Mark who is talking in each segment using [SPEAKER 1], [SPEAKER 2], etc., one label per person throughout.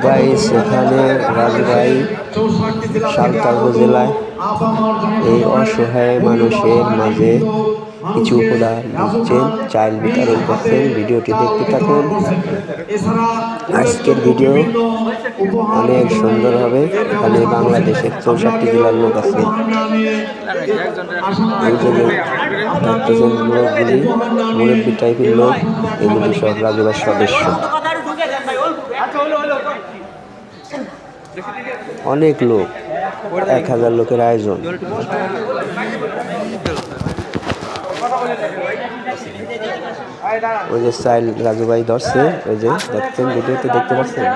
[SPEAKER 1] Guys, এখানে রাজু ভাই সালতা উপজেলায় এই অসহায় মানুষের মাঝে কিছু উপহার দিচ্ছেন, চাইল বিতরণ করছেন। ভিডিওটি দেখতে থাকুন। আজকের ভিডিও অনেক সুন্দর হবে। এখানে বাংলাদেশের 64 জেলার লোক আছে। লোকগুলি মুরব্বী টাইপের লোক, এগুলি সব রাজু ভাইয়ের সদস্য। অনেক লোক, 1000 লোকের আয়োজন। ওই যে চাইল রাজু ভাই ধরছে, ওই যে দেখছেন, ভিডিওতে দেখতে পাচ্ছেন।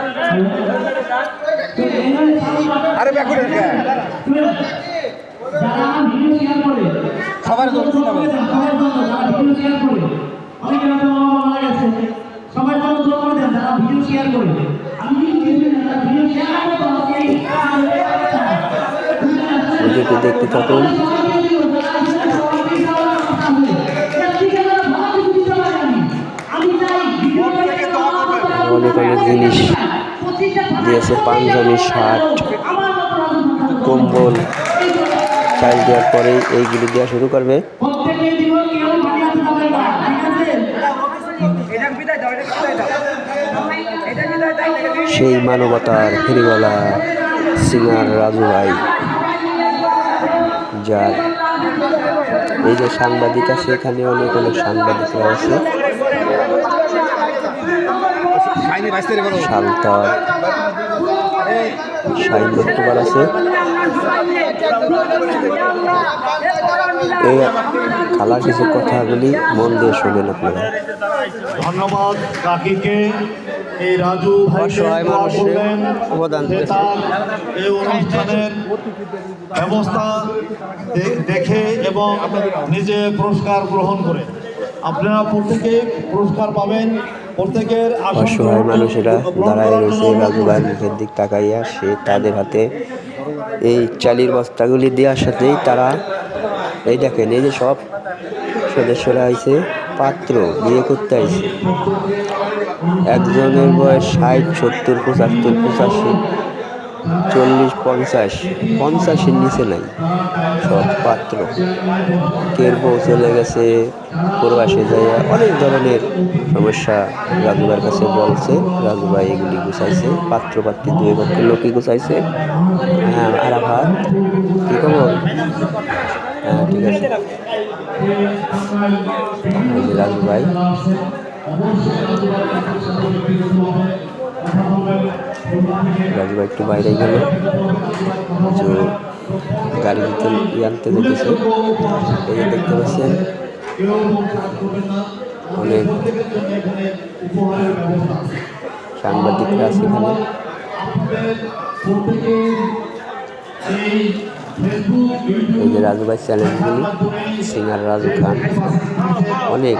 [SPEAKER 1] ভিডিওটি দেখতে থাকুন। অনেক অনেক জিনিস দিয়েছে, পাঞ্জাবি, শার্ট, কম্বল। চাইল দেওয়ার পরে এইগুলি দেওয়া শুরু করবে। সেই মানবতার ফেরিওয়ালা সিঙ্গার রাজু ভাই, যার এই যে সাংবাদিক আছে, এখানে অনেক অনেক সাংবাদিকরা আছে। সালতা শাহিন বক্তব্য আছে। এই খালার কিছু কথাগুলি মন দিয়ে শোনেন আপনারা।
[SPEAKER 2] ধন্যবাদ কাকিকে, এই রাজু
[SPEAKER 1] অসহায় মানুষের অবদান
[SPEAKER 2] এই অনুষ্ঠানের ব্যবস্থা দেখে এবং নিজে পুরস্কার গ্রহণ করে আপনারা প্রত্যেকে পুরস্কার পাবেন। প্রত্যেকের
[SPEAKER 1] অসহায় মানুষেরা দাঁড়ায় রয়েছে রাজু ভাইয়ের মুখের দিক তাকাইয়া। সে তাদের হাতে এই চালের বস্তাগুলি দেওয়ার সাথেই তারা, এই দেখেন, এই যে সব সদস্যরা আইছে, পাত্র বিয়ে করতে আইছে। একজনের বয়স 60, 70, 75, 85, 40, 50, 50-এর নিচে নাই। সব পাত্র। কের বউ চলে গেছে প্রবাসে যাইয়া, অনেক ধরনের সমস্যা রাজু ভাইয়ের কাছে বলছে। রাজু ভাই এগুলি গুছাইছে, পাত্র পাত্রী 2 পক্ষের লোকই গুছাইছে। হ্যাঁ, আরাফাত, কি খবর? হ্যাঁ, ঠিক আছে। এই যে রাজু ভাই, রাজু ভাই একটু বাইরে গেল, যে গাড়ি দিতে আনতে যেতেছে। এই যে দেখতে পাচ্ছেন অনেক সাংবাদিকরা আছে এখানে। এই যে রাজু ভাই চ্যালেঞ্জগুলি, সিঙ্গার রাজু খান, অনেক